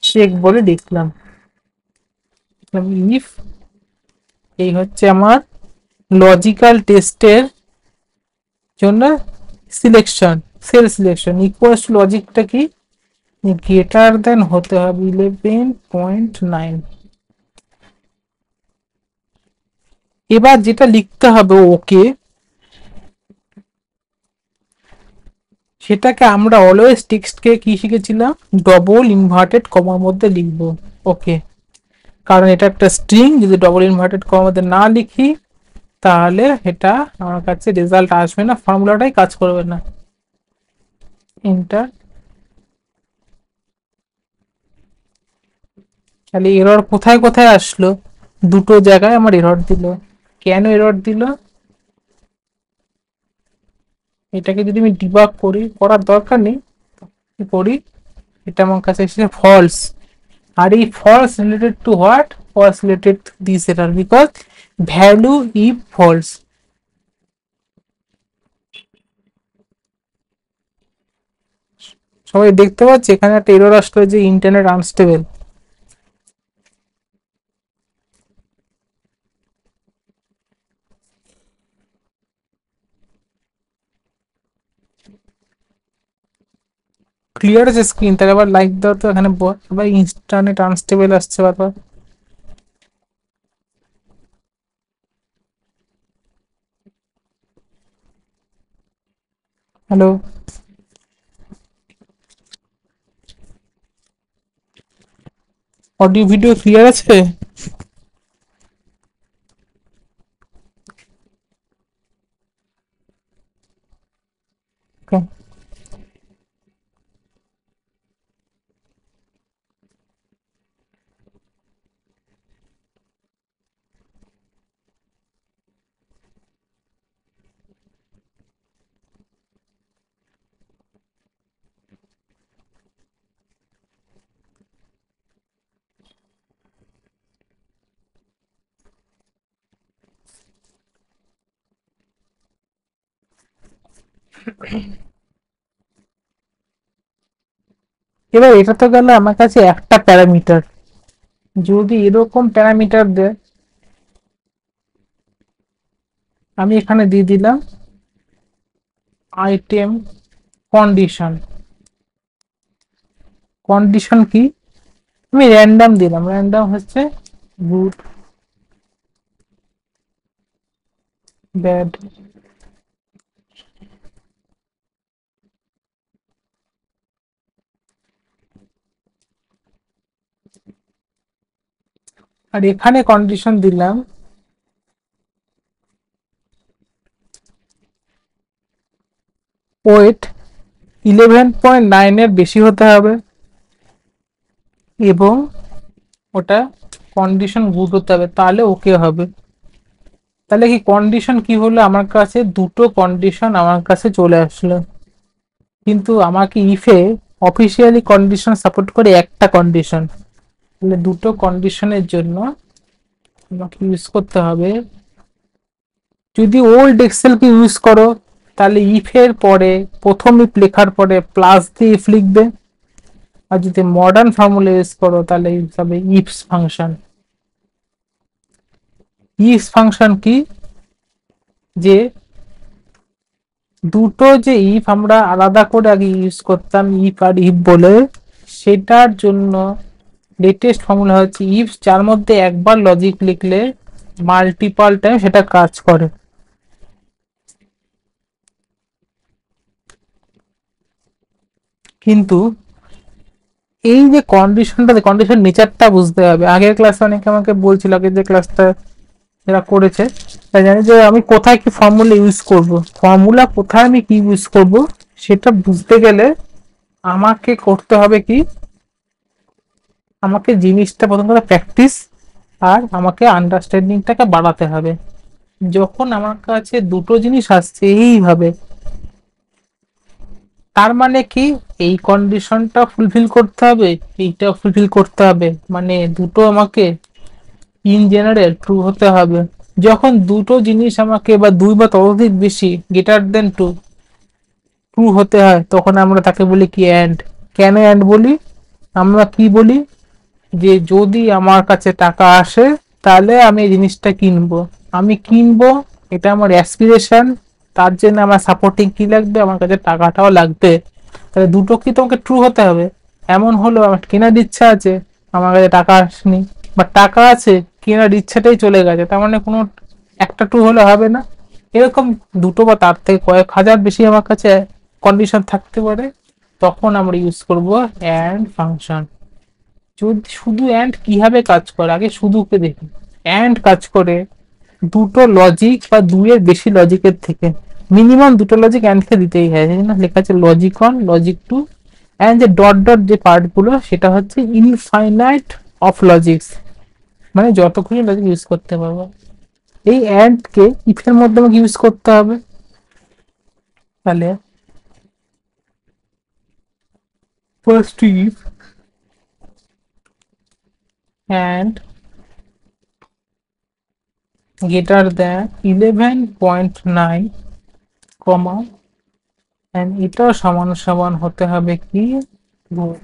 চেক বলে লিখলাম ইফ, এই হচ্ছে আমার লজিক্যাল টেস্টের জন্য selection, cell selection equals to লজিকটা কি, গ্রেটার দেন হতে হবে 11.9। এবার যেটা লিখতে হবে ওকে, সেটাকে আমরা অলওয়েজ টেক্সটকে কি শিখেছিলাম, ডবল ইনভার্টেড কমার মধ্যে লিখবো। ওকে, কারণ এটা একটা স্ট্রিং, যদি ডবল ইনভার্টেড কমার মধ্যে না লিখি তাহলে এটা আমার কাছে রেজাল্ট আসবে না, ফর্মুলাটাই কাজ করবে না। এন্টার। তাহলে এরর কোথায় কোথায় আসলো, দুটো জায়গায় আমার এরর দিল। কেন এরর দিল, এটাকে যদি আমি ডিবাগ করি, করার দরকার নেই, কি করি, এটা আমার কাছে এসেছে ফলস। আর এই false related to what, false related to this error, because value if false. সবাই দেখতে পাচ্ছে এখানে একটা এরর আসলো যে ইন্টারনেট আনস্টেবল। ক্লিয়ার আছে স্ক্রিন, তাহলে আবার লাইক দাও তো, এখানে আবার ইন্টারনেট আনস্টেবল আসছে বারবার। হ্যালো, অডিও ভিডিও ক্লিয়ার আছে? Okay. এবার এটা তো গেল আমার কাছে একটা প্যারামিটার। যদি এরকম প্যারামিটার দেয়, আমি এখানে দিয়ে দিলাম আইটেম কন্ডিশন। কন্ডিশন কি, আমি র্যান্ডম দিলাম, র্যান্ডম হচ্ছে গুড ব্যাড। আর এখানে কন্ডিশন দিলাম ওয়েট 11.9 এর বেশি হতে হবে এবং ওটা কন্ডিশন গুড হতে হবে, তাহলে ওকে হবে। তাহলে কি কন্ডিশন কি হলো, আমার কাছে দুটো কন্ডিশন আমার কাছে চলে আসলো। কিন্তু আমাকে ইফে অফিসিয়ালি কন্ডিশন সাপোর্ট করে একটা কন্ডিশন, তাহলে দুটো কন্ডিশনের জন্য আমাকে ইউজ করতে হবে। যদি ওল্ড এক্সেলকে ইউজ করো তাহলে ইফের পরে প্রথম ইফ লেখার পরে প্লাস দিয়ে ইফ লিখবে, আর যদি মডার্ন ফর্মুলা ইউজ করো তাহলে ইউজ হবে ইফস ফাংশন। ইফস ফাংশন কি, যে দুটো যে ইফ আমরা আলাদা করে আগে ইউজ করতাম ইফ আর ইফ বলে, সেটার জন্য লেটেস্ট ফর্মুলা হচ্ছে ইফ, যার মধ্যে একবার লজিক লিখলে মাল্টিপল টাইম সেটা কাজ করে। কিন্তু এই যে কন্ডিশনটা, কন্ডিশন নেচারটা বুঝতে হবে। আগের ক্লাসে অনেকে আমাকে বলছিল, আগের যে ক্লাসটা যারা করেছে তাই জানি যে আমি কোথায় কি ফর্মুলা ইউজ করব, ফর্মুলা কোথায় আমি কি ইউজ করব সেটা বুঝতে গেলে আমাকে করতে হবে কি, আমাকে জিনিসটা প্রথম কথা প্র্যাকটিস আর আমাকে আন্ডারস্ট্যান্ডিংটাকে বাড়াতে হবে। যখন আমার কাছে দুটো জিনিস আসছে এইভাবে, তার মানে কি এই কন্ডিশনটা ফুলফিল করতে হবে, এইটা ফুলফিল করতে হবে, মানে দুটো আমাকে ইন জেনারেল ট্রু হতে হবে। যখন দুটো জিনিস আমাকে বা দুই বা ততোধিক বেশি গ্রেটার দেন টু ট্রু হতে হয়, তখন আমরা তাকে বলি কি অ্যান্ড। কেন অ্যান্ড বলি, আমরা কি বলি, যে যদি আমার কাছে টাকা আসে তাহলে আমি এই জিনিসটা কিনবো, আমি কিনবো, এটা আমার অ্যাসপিরেশন, তার জন্য আমার সাপোর্টিং কি লাগবে, আমার কাছে টাকাটাও লাগবে। তাহলে দুটো কি তোমাকে ট্রু হতে হবে। এমন হলো আমার কেনার ইচ্ছা আছে, আমার কাছে টাকা আসেনি, বা টাকা আছে কেনার ইচ্ছাটাই চলে গেছে, তার মানে কোনো একটা ট্রু হলে হবে না। এরকম দুটো বা তার থেকে কয়েক হাজার বেশি আমার কাছে কন্ডিশন থাকতে পারে, তখন আমরা ইউজ করব অ্যান্ড ফাংশন। যদি শুধু অ্যান্ড কিভাবে কাজ করে আগে শুধুকে দেখি। অ্যান্ড কাজ করে দুটো লজিক বা দুইয়ের বেশি লজিকের থেকে, মিনিমাম দুটো লজিক অ্যান্ডকে দিতেই হয়, সেই জন্য লেখা আছে logic one logic two and যে ডট ডট যে পার্টগুলো সেটা হচ্ছে ইনফাইনাইট অফ লজিক্স, মানে যত খুশি লজিক ইউজ করতে পারবো। এই অ্যান্ডকে ইফের মধ্যে আমাকে ইউজ করতে হবে। তাহলে first if and greater than 11.9 comma, and এটাও সমান সমান হতে হবে কি গুড।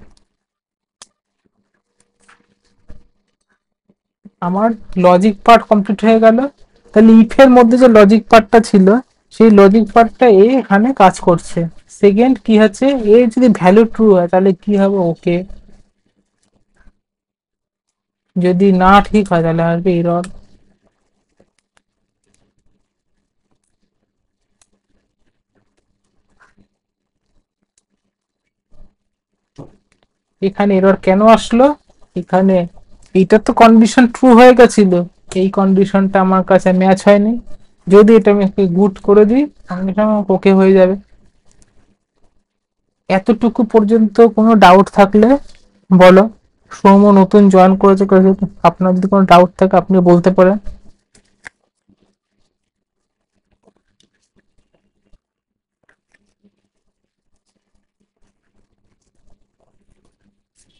আমার লজিক পার্ট কমপ্লিট হয়ে গেল। তাহলে ইফের মধ্যে যে লজিক পার্টটা ছিল সেই লজিক পার্টটা এ এখানে কাজ করছে। সেকেন্ড কি হচ্ছে, এ যদি ভ্যালু ট্রু হয় তাহলে কি হবে ওকে, যদি না ঠিক হয় তাহলে আসবে এরর। এখানে এরর কেন আসলো, এখানে এইটা তো কন্ডিশন ট্রু হয়ে গেছিল, এই কন্ডিশনটা আমার কাছে ম্যাচ হয়নি। যদি এটা আমি গুড করে দিই কন্ডিশন ওকে হয়ে যাবে। এতটুকু পর্যন্ত কোনো ডাউট থাকলে বলো। সৌম্য নতুন জয়েন করেছে, আপনার যদি কোনো ডাউট থাকে আপনি বলতে পারেন।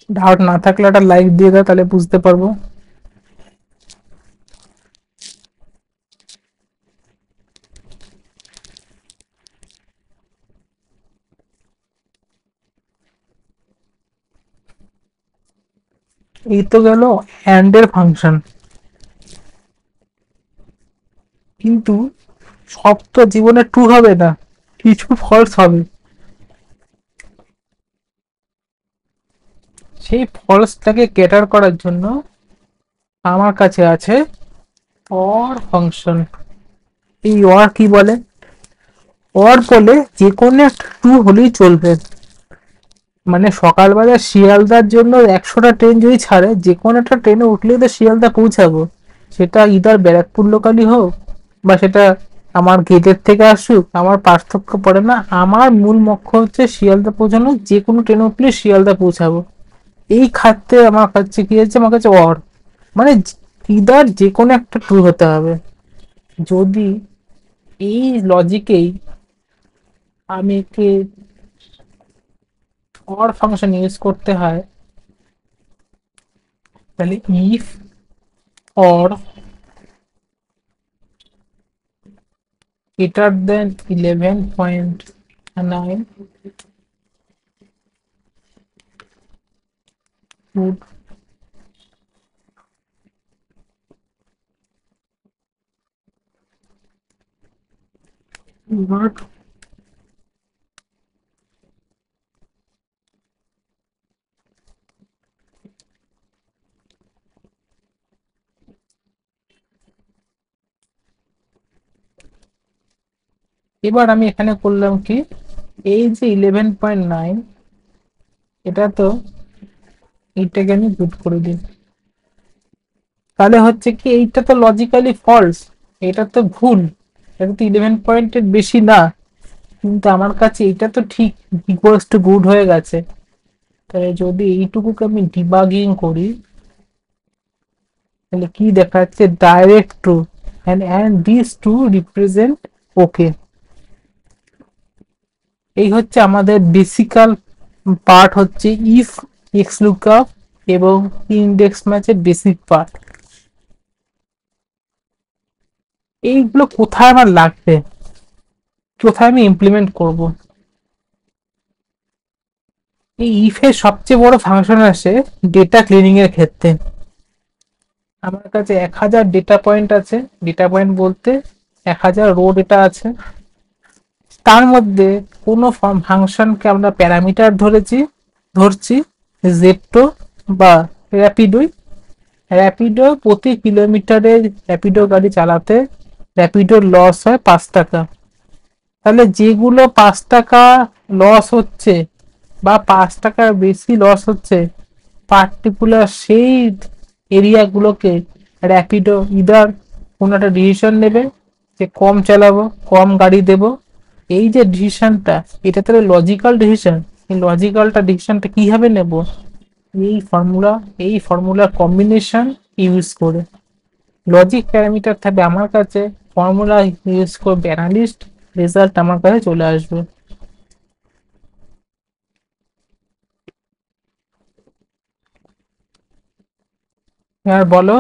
ডাউট না থাকলে একটা লাইক দিয়ে দাও, তাহলে বুঝতে পারবো। এই তো গেল অ্যান্ড এর ফাংশন। কিন্তু সব তো জীবনে ট্রু হবে না, কিছু ফলস হবে। সেই ফলসটাকে ক্যাটার করার জন্য আমার কাছে আছে অর ফাংশন। এই অর কি বলে? অর বলে যে কোনো একটা ট্রু হলেই চলবে। মানে সকালবেলা শিয়ালদার জন্য 100টা ট্রেন যদি ছাড়ে, যে কোনো একটা ট্রেনে উঠলেই তো শিয়ালদা পৌঁছাবো। সেটা ইদার ব্যারাকপুর লোকালই হোক, বা সেটা আমার গেটের থেকে আসুক, আমার পার্থক্য পড়ে না। আমার মূল লক্ষ্য হচ্ছে শিয়ালদা পৌঁছানো, যে কোনো ট্রেনে উঠলে শিয়ালদা পৌঁছাবো। এই খাতে আমার কাছে কি আছে, আমার কাছে অর মানে ইদার যে কোনো একটা ট্রু হতে হবে। যদি এই লজিকেই আমি কি অর ফাংশন ইউজ করতে হয়, তাহলে if or greater than 11.9 would not। এবার আমি এখানে করলাম কি, এই যে 11.9, এটা তো এইটাকে আমি গুড করে দিই। তাহলে হচ্ছে কি, এইটা তো লজিক্যালি ফলস, এটা তো ভুল, এটা তো 11 পয়েন্টের বেশি না। কিন্তু আমার কাছে এটা তো ঠিক ইকুয়ালস টু গুড হয়ে গেছে। তাহলে যদি এইটুকুকে আমি ডিবাগিং করি, তাহলে কি দেখা যাচ্ছে, direct true, and these two represent ওকে। এই হচ্ছে আমাদের বেসিক্যাল পার্ট, হচ্ছে ইফ এক্স লুকআপ এবং ইন্ডেক্স ম্যাচের বেসিক পার্ট। এইগুলো কোথায় আমার লাগবে, কোথায় আমি ইমপ্লিমেন্ট করব? এই ইফ এর সবচেয়ে বড় ফাংশন আসে ডেটা ক্লিনিং এর ক্ষেত্রে। আমার কাছে 1000 ডেটা পয়েন্ট আছে। ডেটা পয়েন্ট বলতে 1000 রো ডেটা আছে। তার মধ্যে কোনো ফাংশনকে আমরা প্যারামিটার ধরছি জেপ্টো বা র্যাপিডোই। র্যাপিডো প্রতি কিলোমিটারে র্যাপিডো গাড়ি চালাতে র্যাপিডোর লস হয় 5 টাকা। তাহলে যেগুলো 5 টাকা লস হচ্ছে বা 5 টাকার বেশি লস হচ্ছে, পার্টিকুলার সেই এরিয়াগুলোকে র্যাপিডো ইদার কোনো একটা ডিসিশন নেবে যে কম চালাবো, কম গাড়ি দেব। এই যে ডিসিশনটা, এটা তাহলে লজিক্যাল ডিসিশন। এই লজিক্যালটা ডিসিশনটা কিভাবে নেব? এই ফর্মুলা, এই ফর্মুলার কম্বিনেশন ইউজ করে। লজিক প্যারামিটার থাকবে আমার কাছে, ফর্মুলা ইউজ করবে অ্যানালিস্ট, রেজাল্ট আমার কাছে চলে আসবে। আর বলো,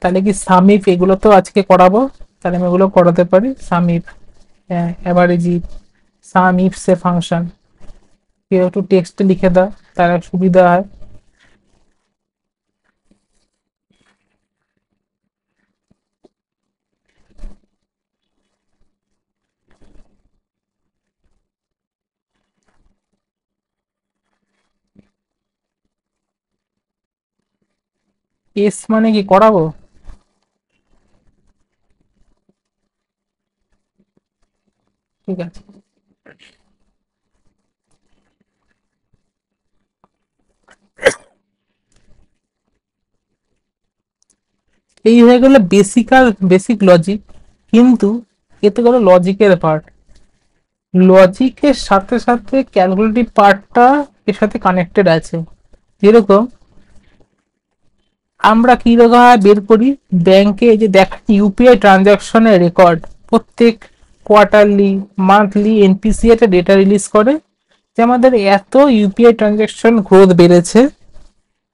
তাহলে কি সামিপ, এগুলো তো আজকে করাবো, তাহলে আমি এগুলো করাতে পারি। Sum if, average if, sum if say function, কেউ একটু টেক্সটে লিখে দাও, তাহলে সুবিধা হয়। এস মানে কি করাবো? ঠিক আছে। এই হয়ে গেল বেসিক লজিক। কিন্তু এতে গেল লজিকের পার্ট। লজিকের সাথে সাথে ক্যালকুলেটিভ পার্টটা এর সাথে কানেক্টেড আছে। যেরকম আমরা কি রকম বের করি, ব্যাংকে যে দেখা ইউপিআই ট্রানজাকশনের রেকর্ড প্রত্যেক কোয়ার্টারলি, মান্থলি এনপিসি একটা ডেটা রিলিজ করে যে আমাদের এত ইউপিআই ট্রানজাকশন গ্রোথ বেড়েছে,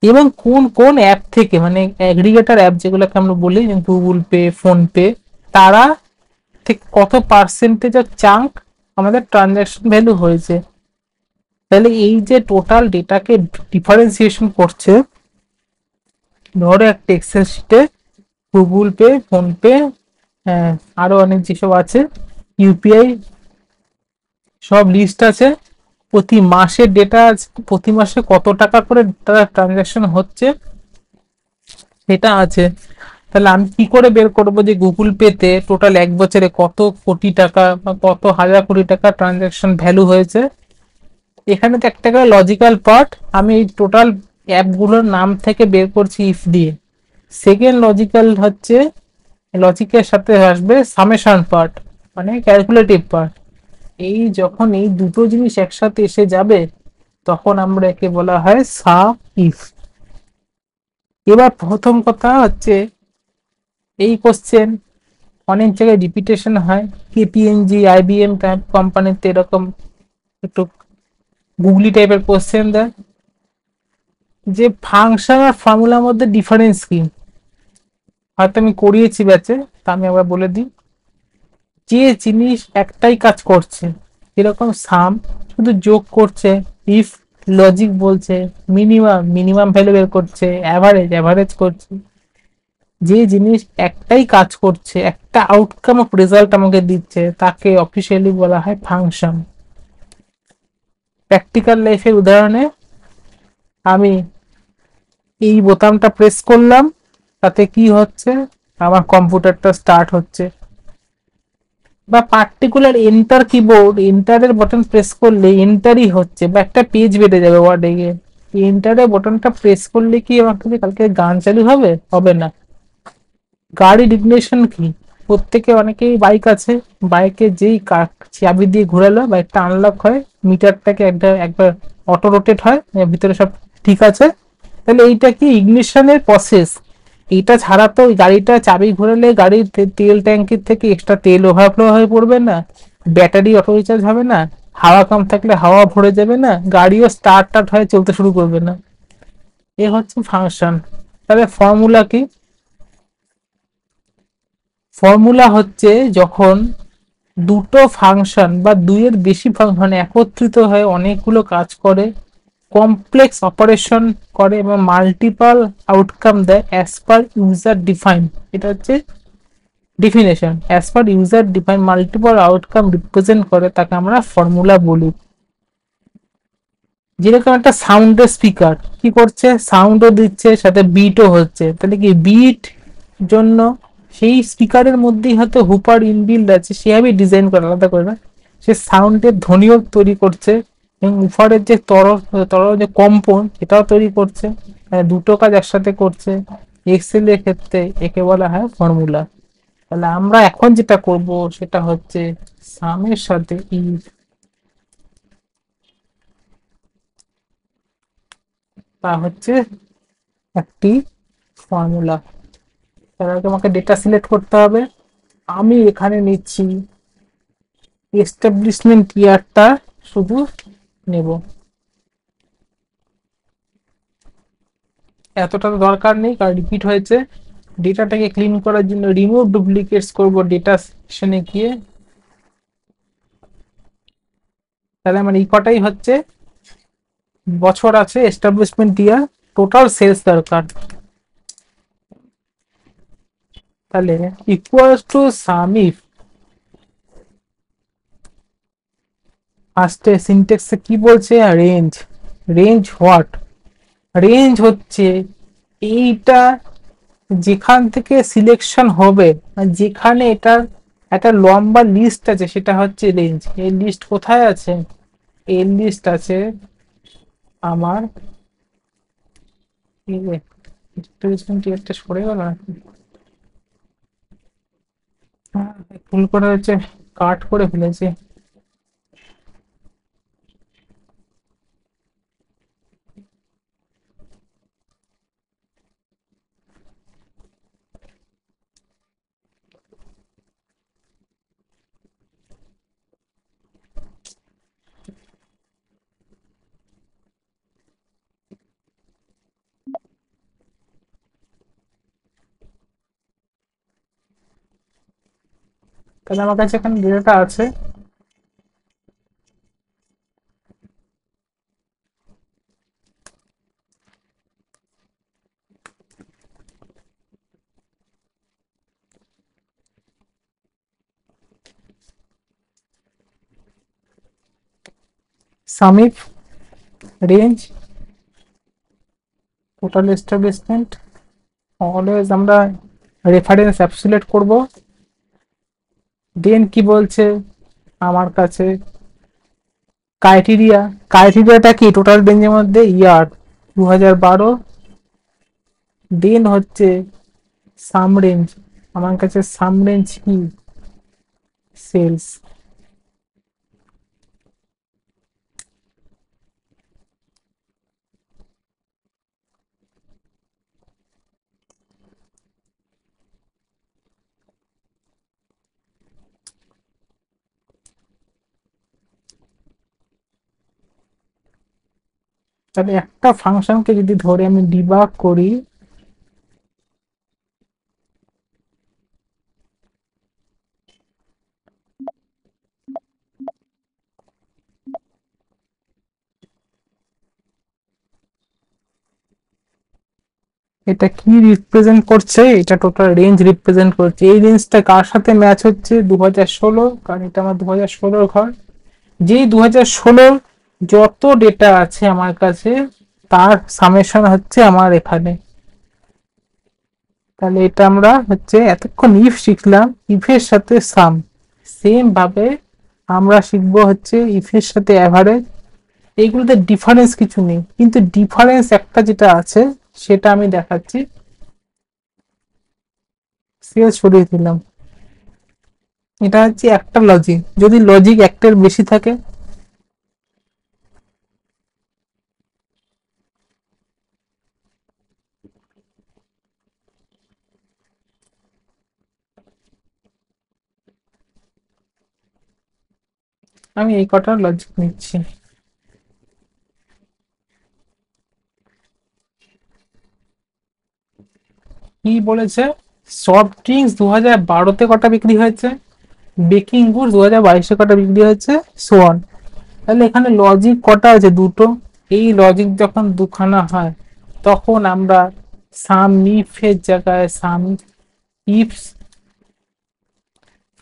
এবং কোন কোন অ্যাপ থেকে, মানে অ্যাগ্রিগেটর অ্যাপ যেগুলোকে আমরা বলি, গুগল পে, ফোন পে, তারা ঠিক কত পার্সেন্টেজ অফ চাঙ্ক আমাদের ট্রানজাকশন ভ্যালু হয়েছে। তাহলে এই যে টোটাল ডেটাকে ডিফারেন্সিয়েশন করছে, ধরো একটা এক্সেল শিটে গুগল পে, ফোনপে, হ্যাঁ, আরো অনেক যেসব আছে, ইউপিআই, সব লিস্ট আছে। প্রতি মাসের ডেটা আছে, প্রতি মাসে কত টাকা করে তারা ট্রানজাকশন হচ্ছে সেটা আছে। তাহলে আমি কি করে বের করবো যে গুগল পেতে টোটাল এক বছরে কত কোটি টাকা বা কত হাজার কোটি টাকা ট্রানজাকশন ভ্যালু হয়েছে? এখানে তো একটা করে লজিক্যাল পার্ট, আমি এই টোটাল অ্যাপগুলোর নাম থেকে বের করছি ইফ দিয়ে। সেকেন্ড লজিক্যাল হচ্ছে, লজিকের সাথে আসবে সামেশন পার্ট, মানে ক্যালকুলেটিভ পার্ট। এই যখন এই দুটো জিনিস একসাথে এসে যাবে তখন আমরা একে বলা হয় সাম ইফ। এবার প্রথম কথা হচ্ছে, এই কোশ্চেন অনেক জায়গায় রিপিটেশন হয়, কেপিএনজি আইবিএম টাইপ কোম্পানিতে এরকম একটু গুগলি টাইপের কোশ্চেন দেয় যে ফাংশন আর ফর্মুলার মধ্যে ডিফারেন্স কি। হয়তো আমি করিয়েছি ব্যাচে, তা আমি আবার বলে দিই। যে জিনিস একটাই কাজ করছে, এরকম সাম শুধু যোগ করছে, ইফ লজিক বলছে, মিনিমাম মিনিমাম ভ্যালু বের করছে, অ্যাভারেজ অ্যাভারেজ করছে, যে জিনিস একটাই কাজ করছে, একটা আউটকাম অফ রেজাল্ট আমাকে দিচ্ছে, তাকে অফিসিয়ালি বলা হয় ফাংশন। প্র্যাকটিক্যাল লাইফের উদাহরণে আমি এই বোতামটা প্রেস করলাম, তাতে কি হচ্ছে, আমার কম্পিউটারটা স্টার্ট হচ্ছে। বা পার্টিকুলার এন্টার কিবোর্ড, এন্টারের বাটন প্রেস করলে এন্টারই হচ্ছে, বা একটা পেজ বেড়ে যাবে ওয়ার্ডে গিয়ে। এন্টারের বাটনটা প্রেস করলে কি আমার কালকে গান চালু হবে? হবে না। গাড়ির ইগনিশন কি? প্রত্যেকে অনেকেই বাইক আছে, বাইকে যেই চাবি দিয়ে ঘোরালো বাইকটা আনলক হয়, মিটারটাকে একবার অটো রোটেট হয়, ভিতরে সব ঠিক আছে। তাহলে এইটা কি ইগনিশনের প্রসেস। এইটা ছাড়া তো গাড়িটা চাবি ঘোরালে গাড়ির তেল ট্যাঙ্কির থেকে এক্সট্রা তেল ওভারফ্লো হয়ে পড়বে না, ব্যাটারি অটো রিচার্জ হবে না, হাওয়া কম থাকলে হাওয়া ভরে যাবে না, গাড়িও স্টার্ট টার্ট হয়ে চলতে শুরু করবে না। এ হচ্ছে ফাংশন। তাহলে ফর্মুলা কি? ফর্মুলা হচ্ছে যখন দুটো ফাংশন বা দুইয়ের বেশি ফাংশন একত্রিত হয়ে অনেকগুলো কাজ করে, কমপ্লেক্স অপারেশন করে এবং মাল্টিপল আউটকাম দেয় অ্যাজ পার ইউজার ডিফাইন। এটা হচ্ছে definition. As per user define multiple outcome represent করে, তাকে আমরা ফর্মুলা বলি। যেরকম একটা সাউন্ডের স্পিকার কি করছে, সাউন্ডও দিচ্ছে সাথে বিটও হচ্ছে, তাহলে কি বিট জন্য সেই স্পিকারের মধ্যেই হয়তো হুপার ইনবিল্ড আছে, সেভাবে ডিজাইন করা আলাদা করে না, সে সাউন্ডের ধ্বনিও তৈরি করছে এবং উপরের যে তরল যে কম্পন সেটাও তৈরি করছে। দুটো কাজ একসাথে করছে। এক্সেল এর ক্ষেত্রে একে বলা হয় ফর্মুলা। তাহলে আমরা এখন যেটা করব সেটা হচ্ছে সামের সাথে ইফ, তা হচ্ছে একটি ফর্মুলা। তার আগে আমাকে ডেটা সিলেক্ট করতে হবে। আমি এখানে নিচ্ছি এস্টাবলিশমেন্ট ইয়ারটা, শুধু নেব, এতটা তো দরকার নেই কারণ রিপিট হয়েছে। ডেটাটাকে ক্লিন করার জন্য রিমুভ ডুপ্লিকেটস করব ডেটা সেকশনে গিয়ে। তাহলে আমার এই কটাই হচ্ছে, বছর আছে, এস্টাবলিশমেন্ট ইয়ার, টোটাল সেলস দরকার। তাহলে ইকুয়ালস টু সাম ইফ, ফার্স্টে সিনটেক্সে কি বলছে, রেঞ্জ। Range what? রেঞ্জ হচ্ছে এইটা যেখান থেকে সিলেকশন হবে, যেখানে এটার একটা লম্বা লিস্ট আছে সেটা হচ্ছে রেঞ্জ। এই লিস্ট কোথায় আছে? এই লিস্ট আছে আমার, একটা সরে গেল নাকি? হ্যাঁ, ভুল করে হচ্ছে, কাট করে ফেলেছে। তাহলে আমার কাছে এখানে ডেটাটা আছে। সামিপ রেঞ্জ টোটাল এস্টাবলিশমেন্ট অলওয়েজ আমরা রেফারেন্স অ্যাবসুলেট করব। দেন কি বলছে আমার কাছে ক্রাইটেরিয়াটা কি টোটাল রেঞ্জের মধ্যে ইয়ার 2012। দেন হচ্ছে সাম রেঞ্জ, আমার কাছে সাম রেঞ্জ কি সেলস। তাহলে একটা ফাংশনকে যদি ধরে আমি ডিবাগ করি, এটা কি রিপ্রেজেন্ট করছে, এটা টোটাল রেঞ্জ রিপ্রেজেন্ট করছে। এই রেঞ্জটা কার সাথে ম্যাচ হচ্ছে, 2016, কারণ এটা আমার 2016 ঘর। যেই 2016 যত ডেটা আছে আমার কাছে তার সামেশন হচ্ছে আমার এখানে। তাহলে এটা আমরা হচ্ছে এতক্ষণ ইফ শিখলাম, ইফের সাথে সাম। সেম ভাবে আমরা শিখবো হচ্ছে ইফের সাথে অ্যাভারেজ। এইগুলোতে ডিফারেন্স কিছু নেই, কিন্তু ডিফারেন্স একটা যেটা আছে সেটা আমি দেখাচ্ছি। সেলস সরিয়ে দিলাম। এটা হচ্ছে একটা লজিক, যদি লজিক একটার বেশি থাকে আমি এই কটার লজিক নিচ্ছি। কি বলেছে, সফট ড্রিঙ্কস 2012-তে কটা বিক্রি হয়েছে, বেকিং গুডস 2022-এ কটা বিক্রি হয়েছে, সোয়ান। তাহলে এখানে লজিক কটা আছে, দুটো। এই লজিক যখন দুখানা হয় তখন আমরা সাম ইফের জায়গায় সাম ইফস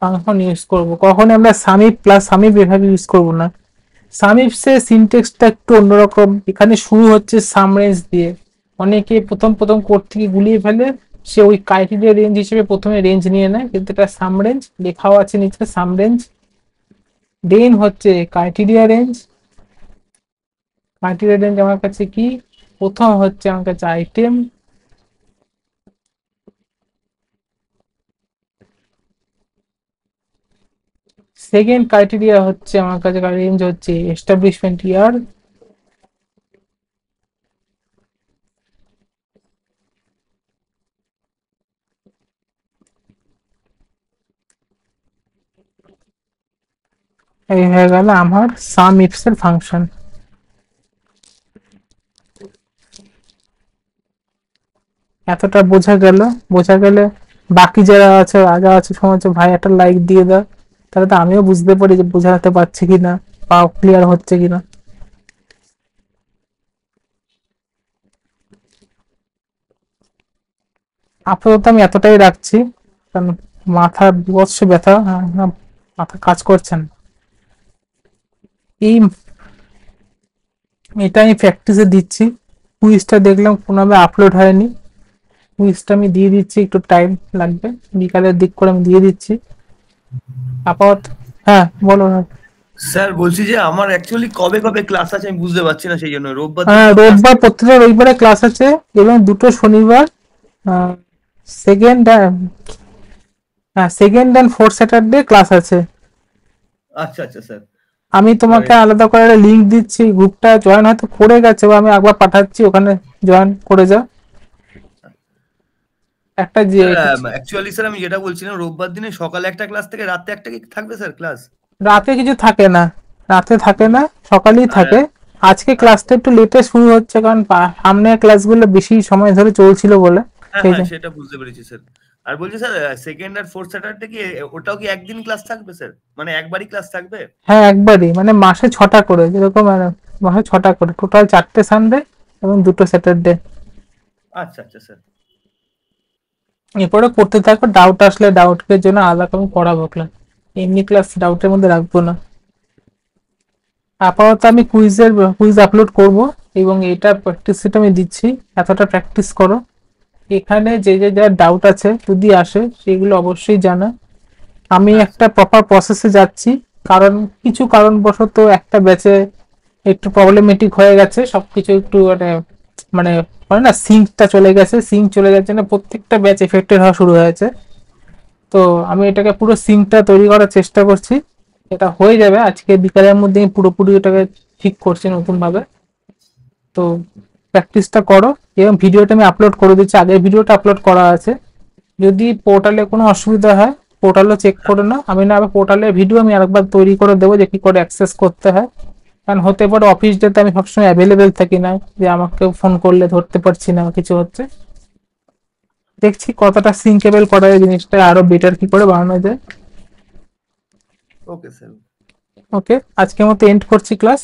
ফাংশন ইউজ করব। কখনো আমরা সামিপ প্লাস সামিপ এভাবে ইউজ করব না। সামিপসের সিনটেক্সটা একটু অন্যরকম, এখানে শুরু হচ্ছে সাম রেঞ্জ দিয়ে। অনেকে প্রথম প্রথম কোড থেকে গুলিয়ে ফেলে, সে ওই ক্রাইটেরিয়া রেঞ্জ হিসেবে প্রথমে রেঞ্জ নিয়ে নেয়, কিন্তু এটা সাম রেঞ্জ লেখাও আছে নিচে সাম রেঞ্জ। দেন হচ্ছে ক্রাইটেরিয়া রেঞ্জ। ক্রাইটেরিয়া রেঞ্জ আমার কাছে কি, প্রথম হচ্ছে আমার কাছে আইটেম, সেকেন্ড ক্রাইটেরিয়া হচ্ছে আমার কাছে রেঞ্জ হচ্ছে এস্টাবলিশমেন্ট ইয়ার, এই হয়ে গেল আমার সাম ইফস এর ফাংশন। এতটা বোঝা গেল, বোঝা গেলে বাকি যারা আছে রাজা আছে সমাজ ভাই একটা লাইক দিয়ে দাও, তাহলে তো আমিও বুঝতে পারি যে বোঝাতে পারছি কিনা বা ক্লিয়ার হচ্ছে কিনা। আপাতত আমি এতটাই রাখছি, কারণ মাথা বিভৎস ব্যথা, মাথা কাজ করছে না। এই এটা আমি প্র্যাকটিসে দিচ্ছি। কুইজটা দেখলাম কোনোভাবে আপলোড হয়নি, কুইজটা আমি দিয়ে দিচ্ছি, একটু টাইম লাগবে, বিকালের দিক করে আমি দিয়ে দিচ্ছি আপাতত। হ্যাঁ বলো না। স্যার বলছি যে আমার অ্যাকচুয়ালি কবে কবে ক্লাস আছে আমি বুঝতে পারছি না, সেই জন্য রোববার দিন হ্যাঁ তো ক্লাস। রোববার, প্রত্যেকটা রবিবারে ক্লাস আছে এবং দুটো শনিবার সেকেন্ড, হ্যাঁ second and fourth Saturday class আছে। আচ্ছা আচ্ছা স্যার। আমি এবারে তোমাকে আলাদা করে লিঙ্ক দিচ্ছি, গ্রুপটা জয়েন হয়তো করে গেছে বা আমি একবার পাঠাচ্ছি, ওখানে জয়েন করে যাও। একটা যে স্যার অ্যাকচুয়ালি স্যার আমি যেটা বলছিলাম, রোববার দিনে সকালে একটা ক্লাস থেকে রাতে একটা কি থাকবে স্যার ক্লাস? রাতে কিছু থাকে না, রাতে থাকে না, সকালেই আর থাকে। আজকে আর ক্লাসটা একটু লেটে শুরু হচ্ছে, কারণ সামনের ক্লাসগুলো বেশি সময় ধরে চলছিল বলে। হ্যাঁ সেই হ্যাঁ জন্য সেটা বুঝতে পেরেছি স্যার। আর বলছি স্যার, সেকেন্ড আর ফোর্থ স্যাটারডে কি ওটাও কি একদিন ক্লাস থাকবে স্যার? মানে একবারই ক্লাস থাকবে? হ্যাঁ একবারই, মানে মাসে 6টা করে, যেরকম মাসে 6টা করে, টোটাল 4টে সানডে এবং দুটো স্যাটারডে। আচ্ছা আচ্ছা স্যার। এরপরে করতে থাকো, ডাউট আসলে ডাউটের জন্য আলাদা করে পড়াবো ক্লাস, এমনি ক্লাস ডাউটের মধ্যে রাখবো না। আপাতত আমি কুইজ আপলোড করব এবং এটা প্র্যাকটিস সেট আমি দিচ্ছি, এতটা প্র্যাকটিস করো। এখানে যে যে যা ডাউট আছে যদি আসে সেগুলো অবশ্যই জানা। আমি হ্যাঁ একটা প্রপার প্রসেসে যাচ্ছি, কারণ কিছু কারণবশত একটা ব্যাচে একটু প্রবলেমেটিক হয়ে গেছে, সবকিছু একটু মানে মানে হয় না, সিঙ্কটা চলে গেছে, সিঙ্ক চলে গেছে না, প্রত্যেকটা ব্যাচ এফেক্টেড হওয়া শুরু হয়েছে। তো আমি এটাকে পুরো সিঙ্কটা তৈরি করার চেষ্টা করছি, এটা হয়ে যাবে আজকে বিকালের মধ্যে। আমি পুরোপুরি এটাকে ঠিক করছি নতুন ভাবে। তো প্র্যাকটিসটা করো এবং ভিডিওটা আমি আপলোড করে দিচ্ছি, আগের ভিডিওটা আপলোড করা আছে। যদি পোর্টালে কোনো অসুবিধা হয় পোর্টালও চেক করে না, আমি না পোর্টালের ভিডিও আমি আরেকবার তৈরি করে দেবো যে কি করে অ্যাক্সেস করতে হয়। কারণ হতে পারে অফিস ডেতে আমি সবসময় অ্যাভেলেবেল থাকি না, যে আমাকে ফোন করলে ধরতে পারছি না, কিছু হচ্ছে। দেখছি কতটা সিঙ্কেবল করা যায়, জিনিসটা আরো বেটার কি করে বানানো যায়। Okay sir. ওকে, আজকের মতো এন্ড করছি ক্লাস।